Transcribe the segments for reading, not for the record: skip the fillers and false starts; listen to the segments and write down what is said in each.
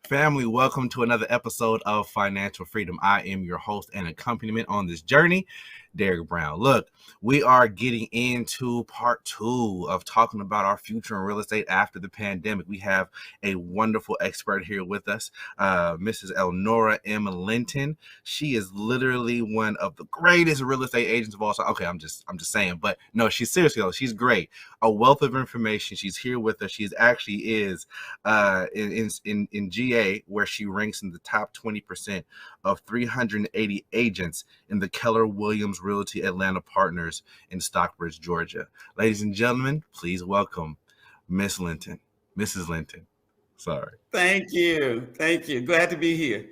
Family, welcome to another episode of Financial Freedom. I am your host and accompaniment on this journey, Derek Brown. Look, we are getting into part 2 of talking about our future in real estate after the pandemic. We have a wonderful expert here with us, Mrs. Elnora M. Linton. She is literally one of the greatest real estate agents of all time. Okay, I'm just saying, but no, she's seriously though. She's great. A wealth of information. She's here with us. She's actually is in GA, where she ranks in the top 20% of 380 agents in the Keller Williams Realty Atlanta Partners in Stockbridge, Georgia. Ladies and gentlemen, please welcome Miss Linton, Mrs. Linton. Sorry. Thank you. Glad to be here.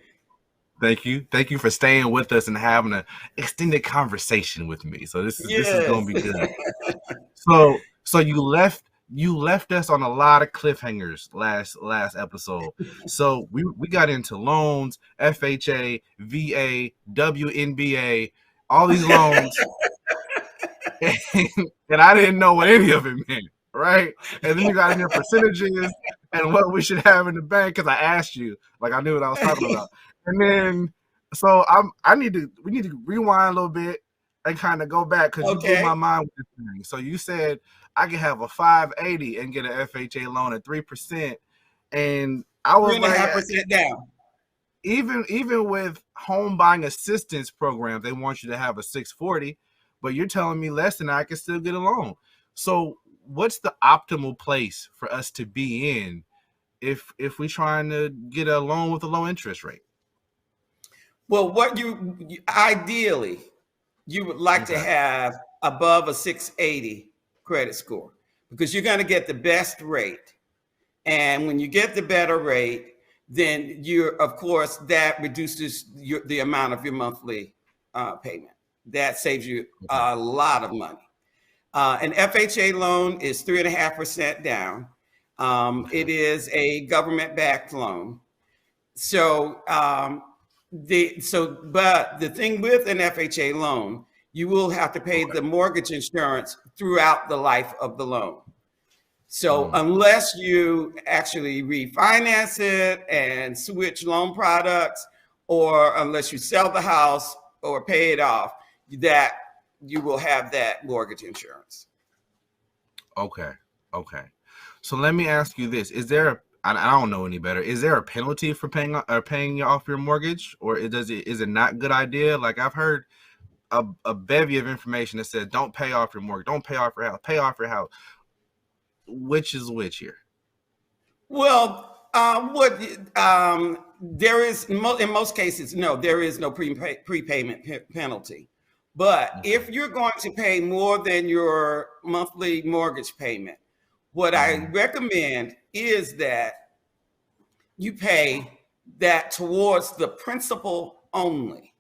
Thank you for staying with us and having an extended conversation with me. So this is going to be good. So you left us on a lot of cliffhangers last episode. So we got into loans, FHA, VA, WNBA, all these loans, and I didn't know what any of it meant, right? And then you got into percentages and what we should have in the bank because I asked you, like I knew what I was talking about. And then so we need to rewind a little bit and kind of go back because you blew my mind with this thing. So you said I could have a 580 and get an FHA loan at 3%, and I was 3.5% down. Even with home buying assistance programs, they want you to have a 640, but you're telling me less than that, I can still get a loan. So what's the optimal place for us to be in if we're trying to get a loan with a low interest rate? Well, what you ideally you would like to have above a 680 credit score, because you're going to get the best rate. And when you get the better rate, then of course, that reduces the amount of your monthly payment. That saves you a lot of money. An FHA loan is 3.5% down. It is a government-backed loan. But the thing with an FHA loan, you will have to pay the mortgage insurance throughout the life of the loan. So unless you actually refinance it and switch loan products, or unless you sell the house or pay it off, that you will have that mortgage insurance. Okay. So let me ask you this. I don't know any better. Is there a penalty for paying off your mortgage, or is it not a good idea? Like I've heard a bevy of information that says don't pay off your mortgage, don't pay off your house, pay off your house. Which is which here? Well, there is in most cases, no, there is no prepayment penalty. But if you're going to pay more than your monthly mortgage payment, what I recommend is that you pay that towards the principal only.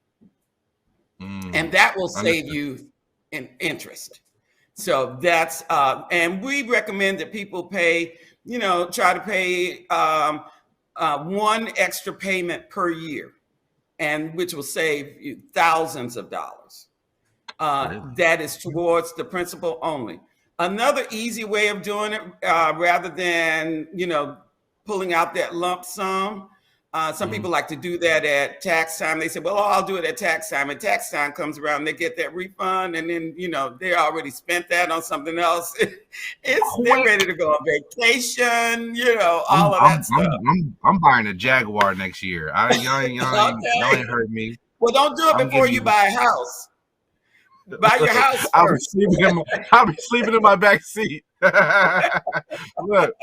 And that will save you in interest. So that's, and we recommend that people pay, try to pay one extra payment per year, and which will save you thousands of dollars. That is towards the principal only. Another easy way of doing it, rather than, pulling out that lump sum, some people like to do that at tax time. They say, well, I'll do it at tax time. And tax time comes around, they get that refund, and then, they already spent that on something else. They're ready to go on vacation, all of that stuff. I'm buying a Jaguar next year. Y'all ain't heard me. Well, don't do it before you buy a house. Buy your house first. I'll be sleeping in my back seat. Look,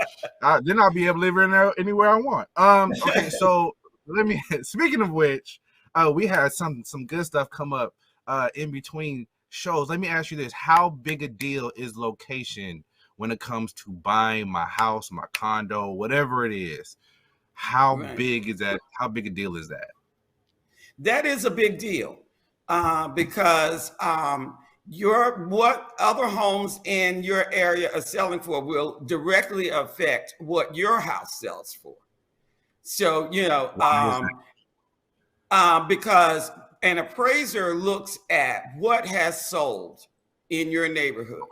then I'll be able to live in there anywhere I want. Okay, so speaking of which, we had some good stuff come up in between shows. Let me ask you this: how big a deal is location when it comes to buying my house, my condo, whatever it is? How big is that? How big a deal is that? That is a big deal. Because what other homes in your area are selling for will directly affect what your house sells for. So, because an appraiser looks at what has sold in your neighborhood,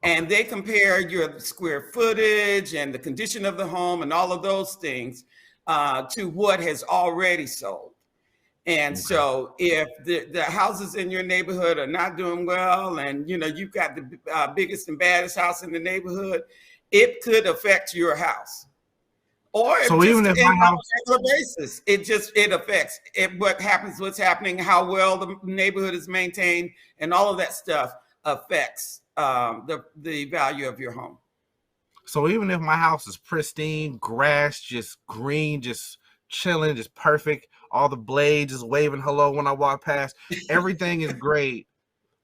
and they compare your square footage and the condition of the home and all of those things to what has already sold. And so if the houses in your neighborhood are not doing well, and you've got the biggest and baddest house in the neighborhood, it could affect your house. Or so even if my house, on a regular basis, it affects it. What's happening, how well the neighborhood is maintained, and all of that stuff affects the value of your home. So even if my house is pristine, grass just green, just chilling, just perfect, all the blades just waving hello when I walk past, everything is great.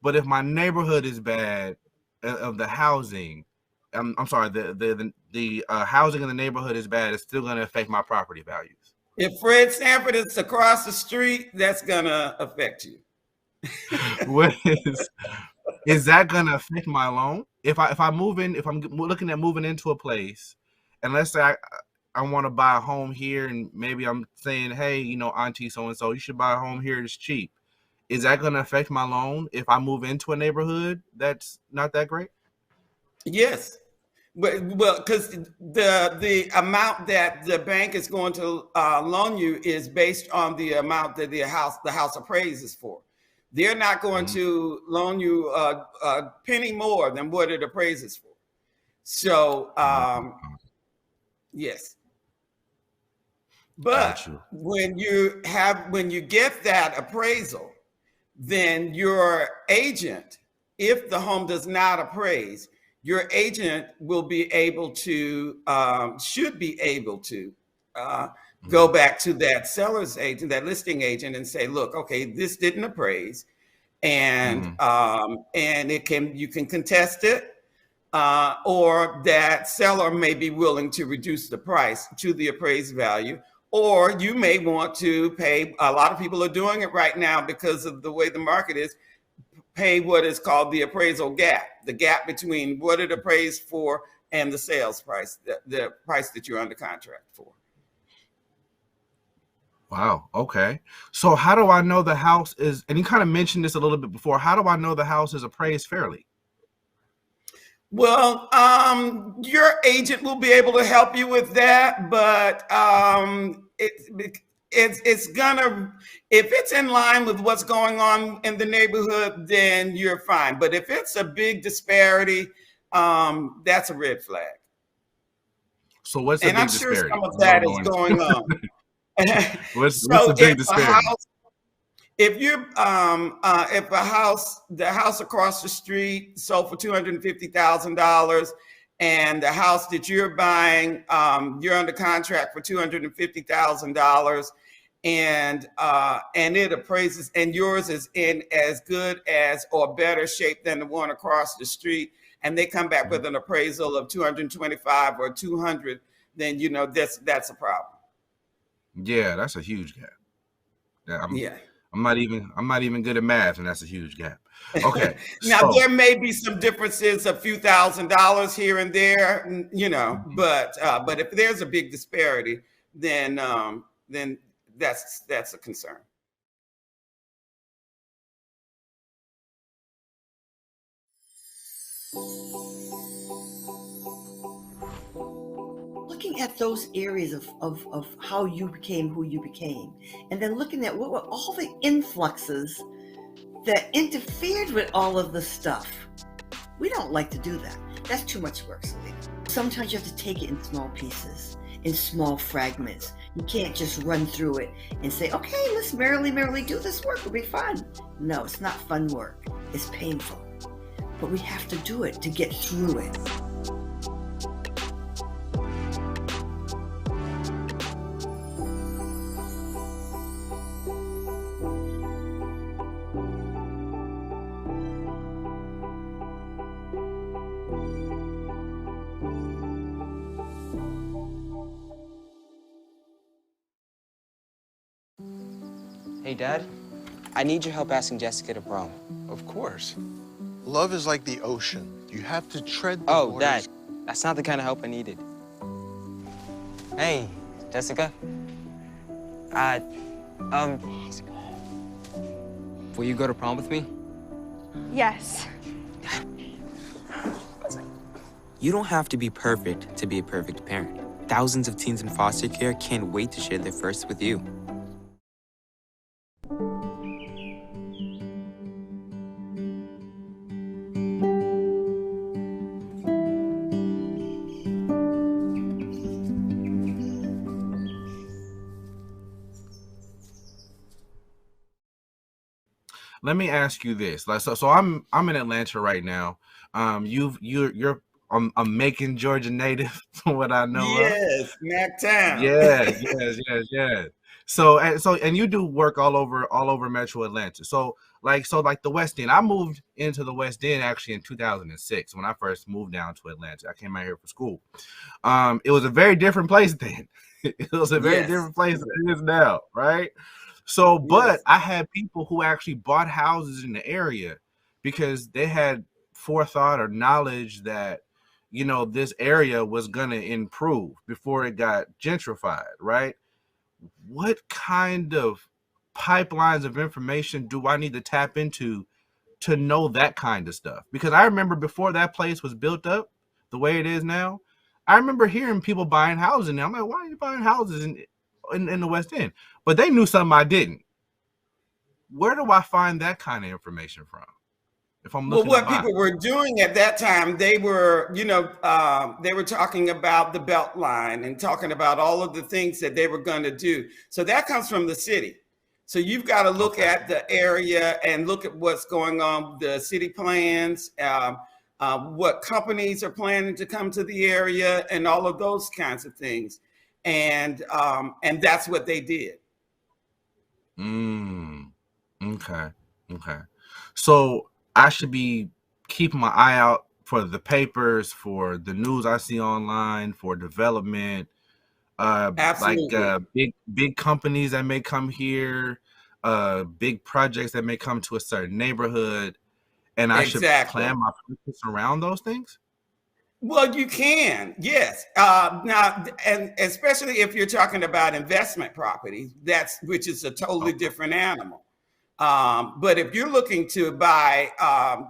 But if my neighborhood is bad, of the housing, I'm sorry, the housing in the neighborhood is bad, it's still going to affect my property values. If Fred Sanford is across the street, that's going to affect you. Is that going to affect my loan? If I move in, if I'm looking at moving into a place, and let's say I want to buy a home here, and maybe I'm saying, hey, auntie so-and-so, you should buy a home here, it's cheap. Is that going to affect my loan if I move into a neighborhood that's not that great? Yes. Well, because the amount that the bank is going to loan you is based on the amount that the house appraises for. They're not going to loan you a penny more than what it appraises for. So, yes. But when you get that appraisal, then your agent, if the home does not appraise, your agent will be able to, should be able to go back to that seller's agent, that listing agent, and say, look, okay, this didn't appraise, and you can contest it, or that seller may be willing to reduce the price to the appraised value, or you may want to pay. A lot of people are doing it right now because of the way the market is. Pay what is called the appraisal gap, the gap between what it appraised for and the sales price, the price that you're under contract for. Wow. Okay. So how do I know the house is, and you kind of mentioned this a little bit before, how do I know the house is appraised fairly? Well, your agent will be able to help you with that, but it's gonna, if it's in line with what's going on in the neighborhood, then you're fine. But if it's a big disparity, that's a red flag. So what's the big disparity? And I'm sure some of that is going on. what's the big disparity? If the house across the street sold for $250,000, and the house that you're buying, you're under contract for $250,000, and it appraises, and yours is in as good as or better shape than the one across the street, and they come back with an appraisal of 225 or 200, then that's a problem. Yeah, that's a huge gap. Yeah. I'm not even good at math, and that's a huge gap. Okay. Now there may be some differences, a few $1,000s here and there, but if there's a big disparity, then that's a concern. Looking at those areas of how you became who you became, and then looking at what were all the influxes that interfered with all of the stuff. We don't like to do that. That's too much work, Selena. Sometimes you have to take it in small pieces, in small fragments. You can't just run through it and say, okay, let's merrily do this work. It'll be fun. No, it's not fun work. It's painful. But we have to do it to get through it. Hey, Dad, I need your help asking Jessica to prom. Of course. Love is like the ocean. You have to tread the waters. Dad, that's not the kind of help I needed. Hey, Jessica. Will you go to prom with me? Yes. You don't have to be perfect to be a perfect parent. thousands of teens in foster care can't wait to share their first with you. Let me ask you this. Like, so I'm in Atlanta right now. You're a Macon, Georgia native, from what I know of. Yes, Mactown. Yes. So you do work all over Metro Atlanta. So like the West End. I moved into the West End actually in 2006 when I first moved down to Atlanta. I came out here for school. It was a very different place then. It was a very different place than it is now, right? So, but I had people who actually bought houses in the area because they had forethought or knowledge that, you know, this area was going to improve before it got gentrified, right? What kind of pipelines of information do I need to tap into to know that kind of stuff? Because I remember before that place was built up the way it is now, I remember hearing people buying houses, and I'm like, why are you buying houses in the West End? But they knew something I didn't. Where do I find that kind of information from? If I'm looking, well, what people were doing at that time, they were, they were talking about the Beltline and talking about all of the things that they were going to do. So that comes from the city. So you've got to look at the area and look at what's going on, the city plans, what companies are planning to come to the area, and all of those kinds of things. And that's what they did. Okay. So I should be keeping my eye out for the papers, for the news I see online, for development, Absolutely. like big companies that may come here, big projects that may come to a certain neighborhood, and I should plan my purchase around those things. Well, you can, yes. Now, and especially if you're talking about investment properties, which is a totally different animal. But if you're looking to buy,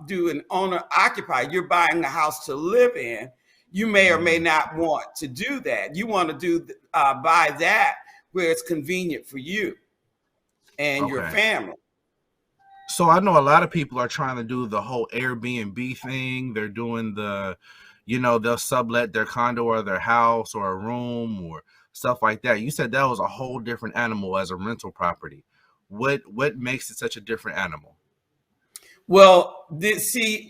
do an owner occupy, you're buying a house to live in, you may or may not want to do that. You want to buy that where it's convenient for you and your family. So I know a lot of people are trying to do the whole Airbnb thing. They're doing they'll sublet their condo or their house or a room or stuff like that. You said that was a whole different animal as a rental property. What makes it such a different animal? Well,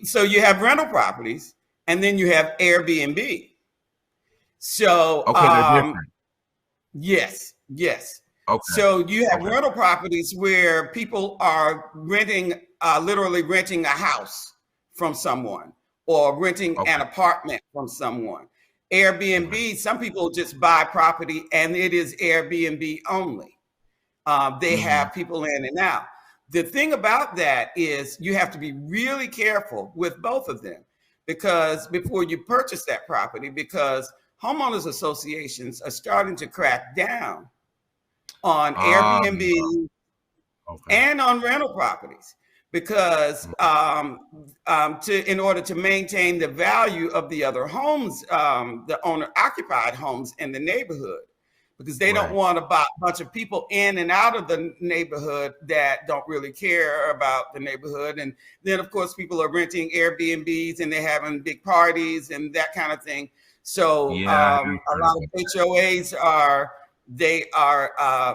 so you have rental properties and then you have Airbnb. So they're different. Yes. Okay. So you have rental properties where people are literally renting a house from someone or renting an apartment from someone. Airbnb, some people just buy property and it is Airbnb only. They have people in and out. The thing about that is you have to be really careful with both of them because before you purchase that property, because homeowners associations are starting to crack down on Airbnb and on rental properties because in order to maintain the value of the other homes, the owner occupied homes in the neighborhood. Because they don't want a bunch of people in and out of the neighborhood that don't really care about the neighborhood. And then, of course, people are renting Airbnbs and they're having big parties and that kind of thing. So a lot of HOAs are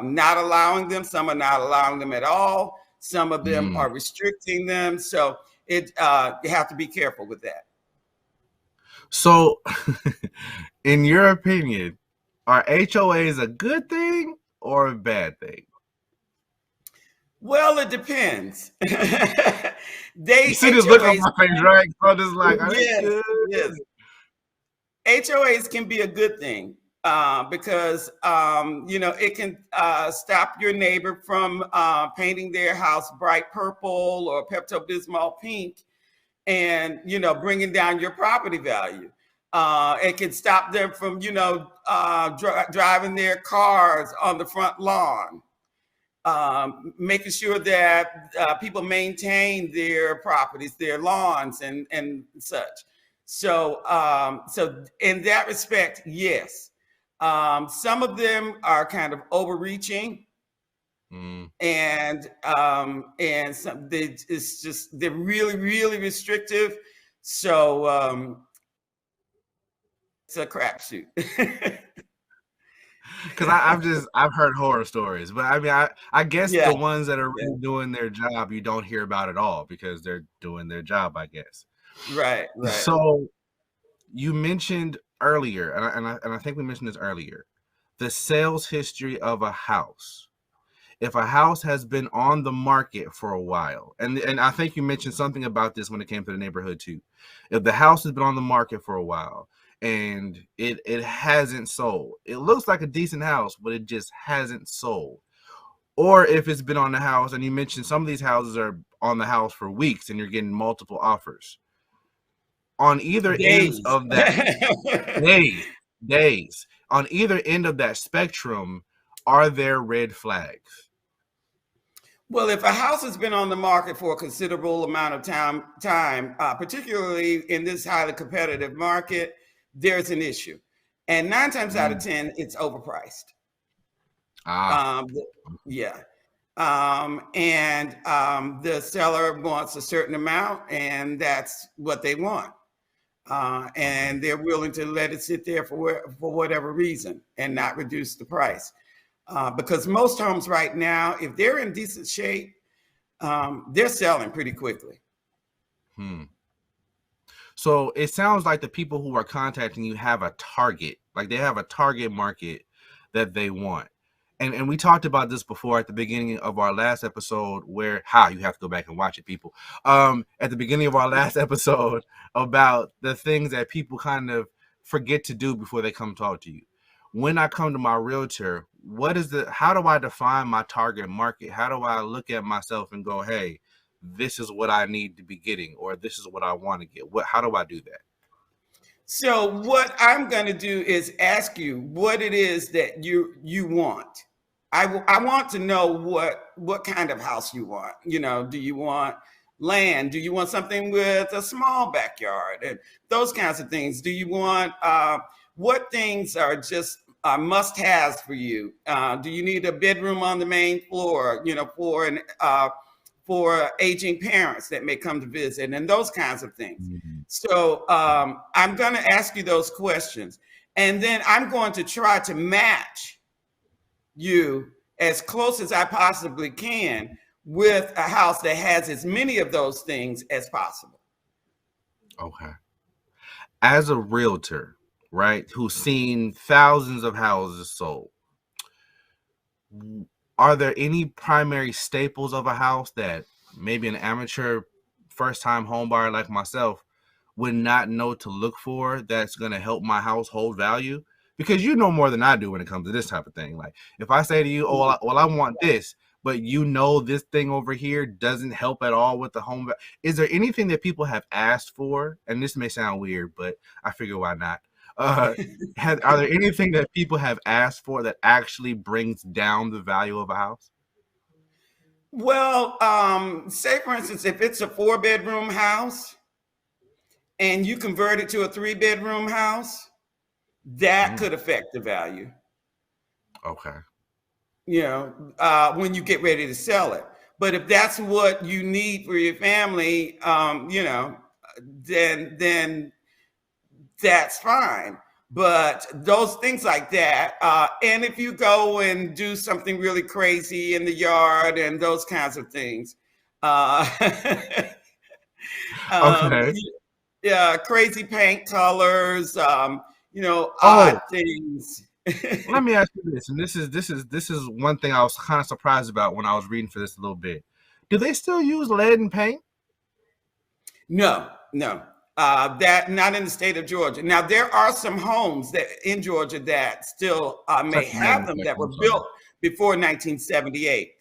not allowing them. Some are not allowing them at all. Some of them are restricting them. So you have to be careful with that. So in your opinion, are HOAs a good thing or a bad thing? Well, it depends. You see this look on my face, right? So just like, yes. HOAs can be a good thing because it can stop your neighbor from painting their house bright purple or Pepto-Bismol pink, and bringing down your property value. It can stop them from, driving their cars on the front lawn, making sure that people maintain their properties, their lawns and such. So in that respect, yes. Some of them are kind of overreaching, Mm. and some it's just they're really really restrictive. So it's a crapshoot. Because I've heard horror stories, but I mean I guess Yeah, the ones that are yeah, really doing their job you don't hear about at all because they're doing their job, I guess. right, right. So you mentioned earlier, and I think we mentioned this earlier, the sales history of a house. If a house has been on the market for a while, and I think you mentioned something about this when it came to the neighborhood too. If the house has been on the market for a while and it hasn't sold, it looks like a decent house, but it just hasn't sold. Or if it's been on the house, and you mentioned some of these houses are on the house for weeks and you're getting multiple offers. On either ends Days. of that days, on either end of that spectrum, are there red flags? Well, if a house has been on the market for a considerable amount of time, particularly in this highly competitive market, there's an issue. And 9 times out of 10, it's overpriced. Ah, Yeah. And the seller wants a certain amount, and that's what they want. And they're willing to let it sit there for whatever reason and not reduce the price. Because most homes right now, if they're in decent shape, they're selling pretty quickly. So it sounds like the people who are contacting you have a target, like they have a target market that they want. And we talked about this before at the beginning of our last episode where you have to go back and watch it, people. At the beginning of our last episode about the things that people kind of forget to do before they come talk to you. When I come to my realtor, how do I define my target market? How do I look at myself and go, hey, this is what I need to be getting, or this is what I want to get? How do I do that? So what I'm going to do is ask you what it is that you want. I want to know what kind of house you want. You know, do you want land? Do you want something with a small backyard and those kinds of things? Do you want what things are just must-haves for you? Do you need a bedroom on the main floor? You know, for aging parents that may come to visit and those kinds of things. Mm-hmm. So I'm going to ask you those questions, and then I'm going to try to match you as close as I possibly can with a house that has as many of those things as possible. Okay. As a realtor, right, who's seen thousands of houses sold, are there any primary staples of a house that maybe an amateur first-time home buyer like myself would not know to look for that's going to help my household value? Because you know more than I do when it comes to this type of thing. Like if I say to you, oh, well, I want this, but you know this thing over here doesn't help at all with the home. Is there anything that people have asked for? And this may sound weird, but I figure why not? Are there anything that people have asked for that actually brings down the value of a house? Well, say for instance, if it's a 4-bedroom house and you convert it to a 3-bedroom house, that could affect the value. Okay. You know, when you get ready to sell it. But if that's what you need for your family, you know, then that's fine. But those things like that, and if you go and do something really crazy in the yard and those kinds of things, okay. Yeah, crazy paint colors, you know, odd things. Let me ask you this, and this is one thing I was kind of surprised about when I was reading for this a little bit. Do they still use lead in paint? No. That not in the state of Georgia. Now there are some homes that in Georgia that still may have them that were built before 1978.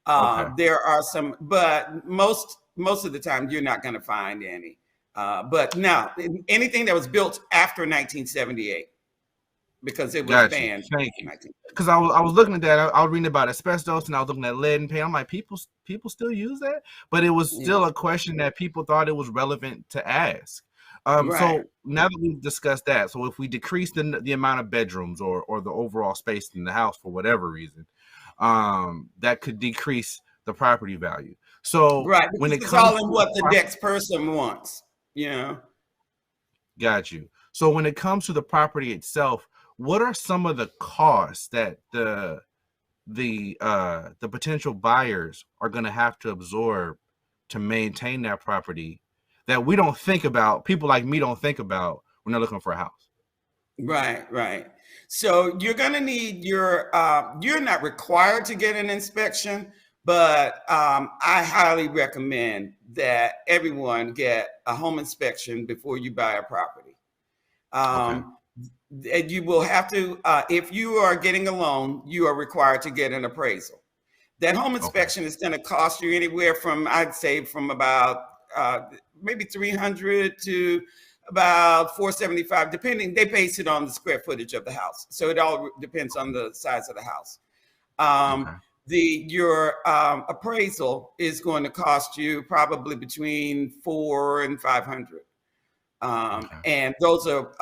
Okay. There are some, but most of the time you're not going to find any. But now anything that was built after 1978, because it was banned. Thank you. Because I was looking at that. I was reading about asbestos, and I was looking at lead and paint. I'm like, people still use that, but it was still a question that people thought it was relevant to ask. Right. So now that we've discussed that, so if we decrease the amount of bedrooms or the overall space in the house for whatever reason, that could decrease the property value. So Right. when Because it it's comes all in to what the next person wants, you know. got you. So when it comes to the property itself, what are some of the costs that the potential buyers are going to have to absorb to maintain that property that we don't think about, people like me don't think about when they're looking for a house? Right, right. So you're going to need you're not required to get an inspection, but I highly recommend that everyone get a home inspection before you buy a property. Okay. And you will have to, if you are getting a loan, you are required to get an appraisal. That home inspection is going to cost you anywhere from, I'd say, from about maybe 300 to about 475, depending. They base it on the square footage of the house, so it all depends on the size of the house. Okay. Your appraisal is going to cost you probably between $400 and $500. And those are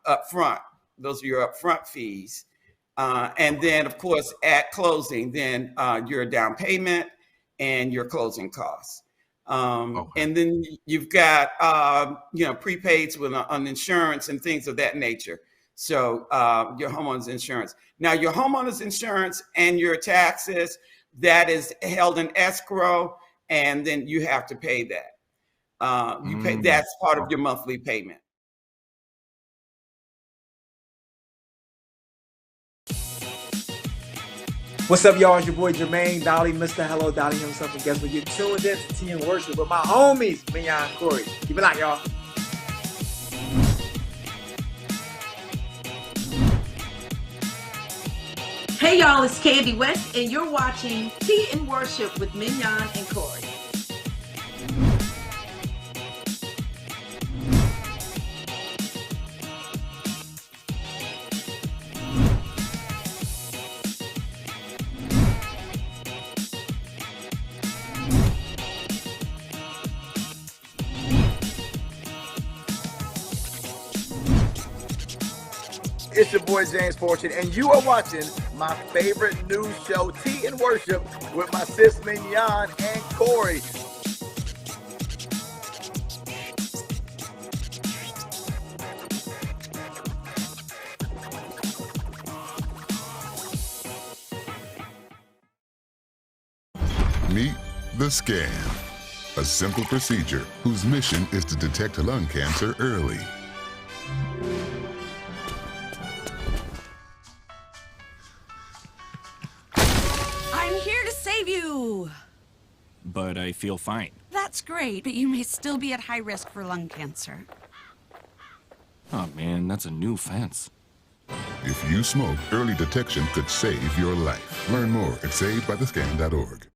upfront. Those are your upfront fees. And then, of course, at closing, then your down payment and your closing costs. And then you've got, prepaids with on insurance and things of that nature. So your homeowner's insurance. Now, your homeowner's insurance and your taxes, that is held in escrow, and then you have to pay that. You pay, that's part of your monthly payment. What's up, y'all? It's your boy Jermaine Dolly, Mr. Hello Dolly himself, and guess what? You're tuned in to Tea and Worship with my homies, Mignon and Corey. Keep it locked, y'all. Hey, y'all, it's Candy West, and you're watching Tea and Worship with Mignon and Corey. It's your boy James Fortune, and you are watching my favorite news show, Tea and Worship, with my sis Mignon and Corey. Meet the Scan, a simple procedure whose mission is to detect lung cancer early. I'm here to save you. But I feel fine. That's great, but you may still be at high risk for lung cancer. Oh man, that's a new fence. If you smoke, early detection could save your life. Learn more at savedbythescan.org.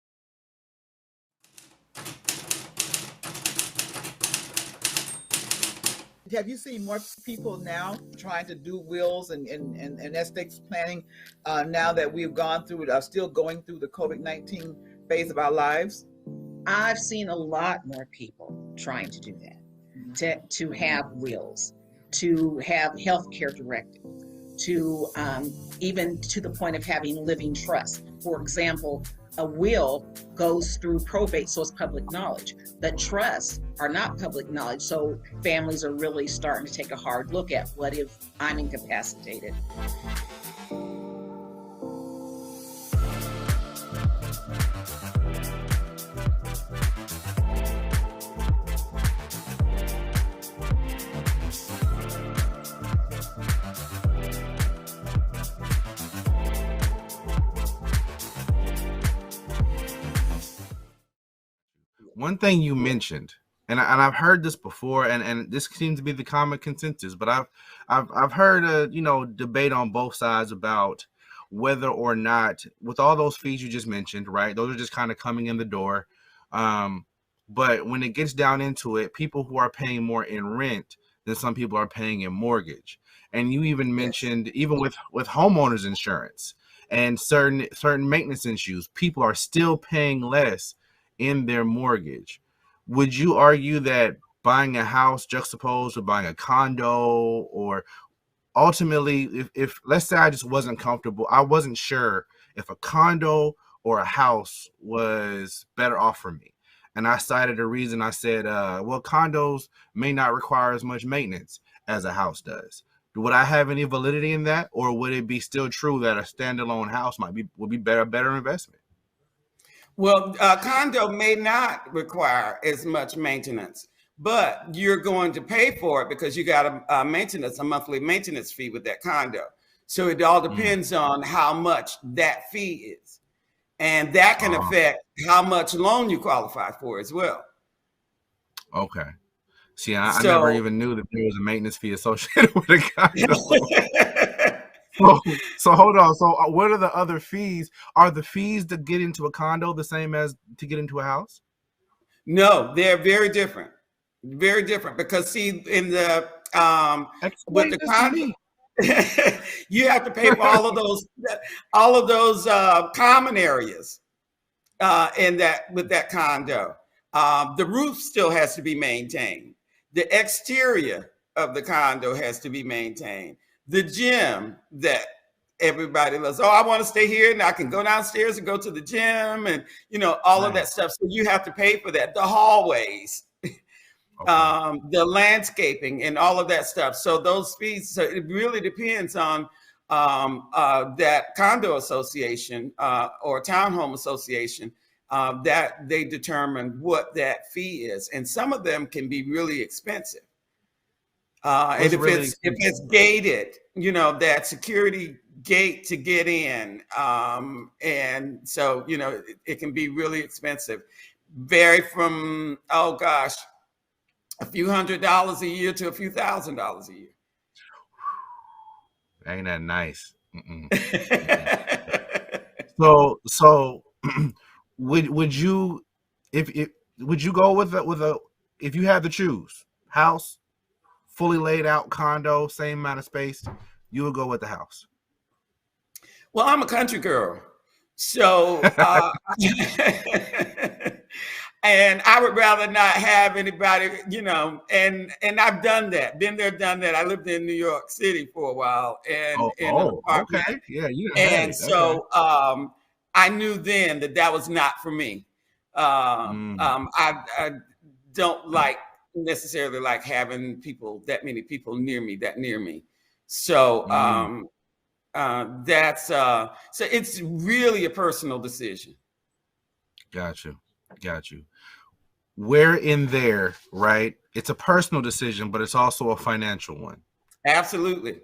Have you seen more people now trying to do wills and estate planning now that we've gone through it, are still going through the COVID-19 phase of our lives? I've seen a lot more people trying to do that, to have wills, to have healthcare directives, to even to the point of having living trust. For example, a will goes through probate, so it's public knowledge. But trusts are not public knowledge, so families are really starting to take a hard look at what if I'm incapacitated. One thing you mentioned, and I've heard this before, and this seems to be the common consensus, but I've heard a debate on both sides about whether or not, with all those fees you just mentioned, right? Those are just kind of coming in the door. But when it gets down into it, people who are paying more in rent than some people are paying in mortgage. And you even mentioned, even with homeowners insurance and certain maintenance issues, people are still paying less in their mortgage. Would you argue that buying a house juxtaposed with buying a condo, or ultimately, if let's say I just wasn't comfortable, I wasn't sure if a condo or a house was better off for me. And I cited a reason. I said, well, condos may not require as much maintenance as a house does. Would I have any validity in that, or would it be still true that a standalone house would be better investment? Well, a condo may not require as much maintenance, but you're going to pay for it because you got a monthly maintenance fee with that condo. So it all depends on how much that fee is. And that can affect how much loan you qualify for as well. Okay. See, I never even knew that there was a maintenance fee associated with a condo. So hold on. So what are the other fees? Are the fees to get into a condo the same as to get into a house? No, they're very different. Very different, because see, in the with the condo, you have to pay for all of those common areas in that with that condo. The roof still has to be maintained. The exterior of the condo has to be maintained. The gym that everybody loves. Oh, I want to stay here and I can go downstairs and go to the gym, and all of that stuff. So you have to pay for that. The hallways. The landscaping and all of that stuff. So those fees, so it really depends on that condo association or townhome association that they determine what that fee is. And some of them can be really expensive. And if it's gated, that security gate to get in. And so, it can be really expensive. Vary from, oh gosh, a few $100s a year to a few $1,000s a year. Ain't that nice? So would you go with a if you had to choose house, fully laid out condo, same amount of space, you would go with the house? Well, I'm a country girl, so and I would rather not have anybody, and I've done that, been there, done that. I lived in New York City for a while, and okay, yeah, and so I knew then that was not for me. I don't necessarily like having that many people near me. So so it's really a personal decision. Got you. Where in there, right? It's a personal decision, but it's also a financial one. Absolutely.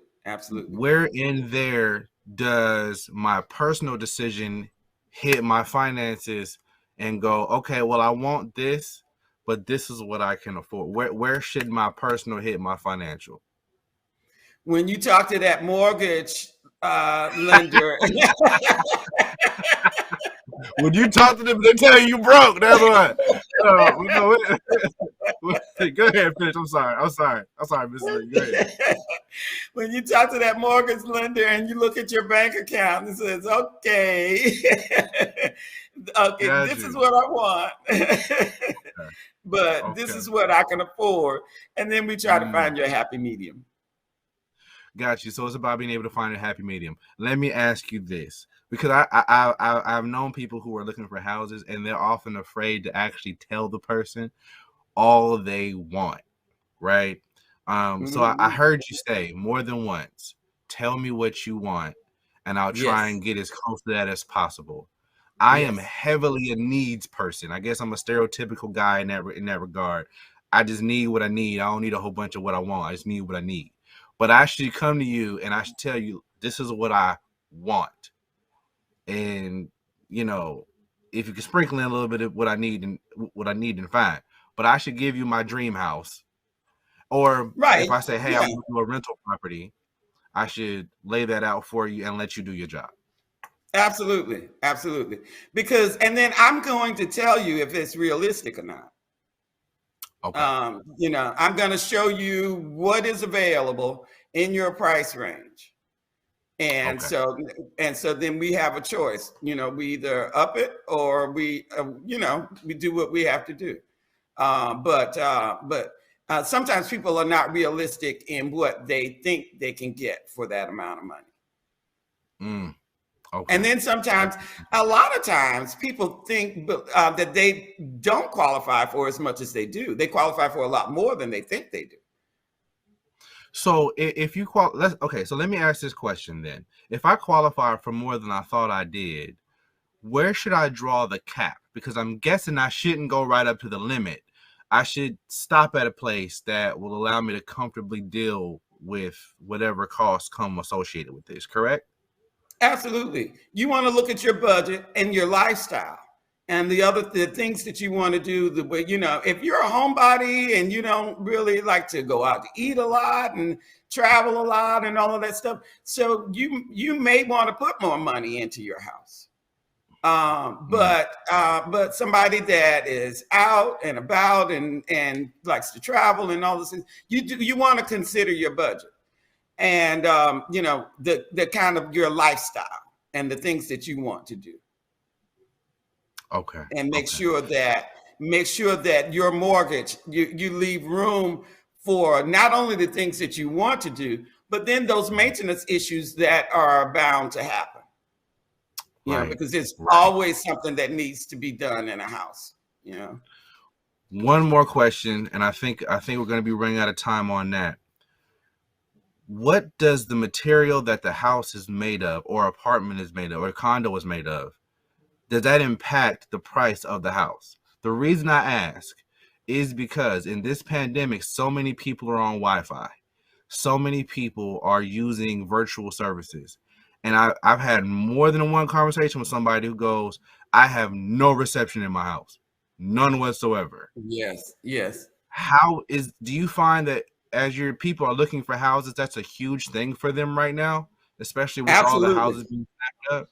Where in there does my personal decision hit my finances and go, okay, well, I want this, but this is what I can afford? Where should my personal hit my financial? When you talk to that mortgage lender. When you talk to them, they tell you broke. That's what. Go ahead, finish. I'm sorry, Mr. Lee. Go ahead. When you talk to that mortgage lender and you look at your bank account and says, okay, this is what I want, but this is what I can afford. And then we try to find your happy medium. Got you. So it's about being able to find a happy medium. Let me ask you this, because I've known people who are looking for houses and they're often afraid to actually tell the person all they want, right? So I heard you say more than once, tell me what you want and I'll try and get as close to that as possible. I am heavily a needs person. I guess I'm a stereotypical guy in that regard. I just need what I need. I don't need a whole bunch of what I want. I just need what I need. But I should come to you and I should tell you, this is what I want. And, if you can sprinkle in a little bit of what I need, and fine. But I should give you my dream house. Or if I say, hey, I want to do a rental property, I should lay that out for you and let you do your job. Absolutely. And then I'm going to tell you if it's realistic or not. Okay. I'm going to show you what is available in your price range. And so then we have a choice, we either up it or we do what we have to do. But sometimes people are not realistic in what they think they can get for that amount of money. Okay. And then sometimes, a lot of times, people think that they don't qualify for as much as they do. They qualify for a lot more than they think they do. So if you so let me ask this question then. If I qualify for more than I thought I did, where should I draw the cap? Because I'm guessing I shouldn't go right up to the limit. I should stop at a place that will allow me to comfortably deal with whatever costs come associated with this, correct? Absolutely. You want to look at your budget and your lifestyle and the things that you want to do. The way, if you're a homebody and you don't really like to go out to eat a lot and travel a lot and all of that stuff, so you may want to put more money into your house. But somebody that is out and about and likes to travel and all this, you want to consider your budget and the kind of your lifestyle and the things that you want to do. Okay. And make sure that your mortgage, you leave room for not only the things that you want to do, but then those maintenance issues that are bound to happen. Because there's always something that needs to be done in a house. One more question, and I think we're going to be running out of time on that. What does the material that the house is made of, or apartment is made of, or condo is made of, does that impact the price of the house? The reason I ask is because in this pandemic, so many people are on Wi-Fi. So many people are using virtual services. And I've had more than one conversation with somebody who goes, I have no reception in my house. None whatsoever. Yes. Do you find that as your people are looking for houses, that's a huge thing for them right now, especially with all the houses being stacked up?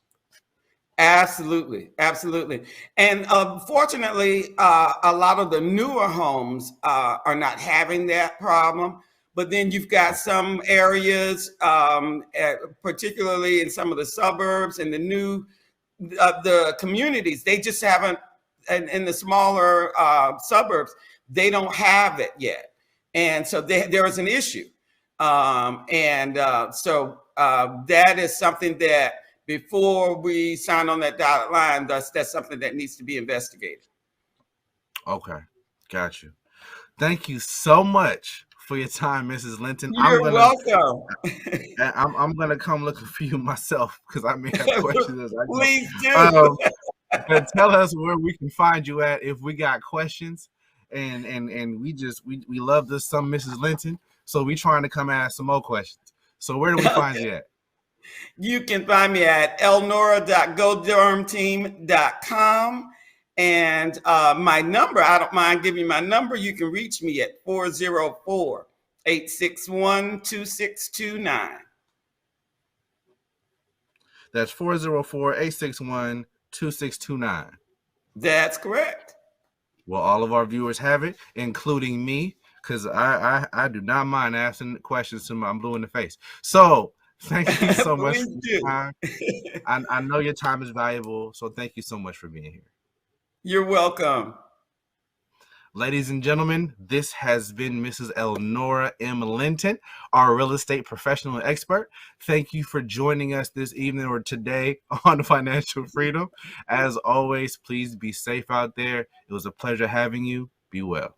Absolutely. And fortunately, a lot of the newer homes are not having that problem. But then you've got some areas, particularly in some of the suburbs and the communities, they just haven't, and in the smaller suburbs, they don't have it yet. And so there is an issue. So that is something that before we sign on that dotted line, that's something that needs to be investigated. Okay, got you. Thank you so much for your time, Mrs. Linton. You're welcome. I'm gonna come looking for you myself because I may have questions as I go. Please do. But tell us where we can find you at if we got questions, and we love this some Mrs. Linton, so we trying to come ask some more questions. So where do we find you at? You can find me at elnora.godermteam.com. And my number, I don't mind giving you my number. You can reach me at 404-861-2629. That's 404-861-2629. That's correct. Well, all of our viewers have it, including me, because I do not mind asking questions to my blue in the face. So thank you so much for your time. I know your time is valuable, so thank you so much for being here. You're welcome. Ladies and gentlemen, this has been Mrs. Elnora M. Linton, our real estate professional and expert. Thank you for joining us this evening or today on Financial Freedom. As always, please be safe out there. It was a pleasure having you. Be well.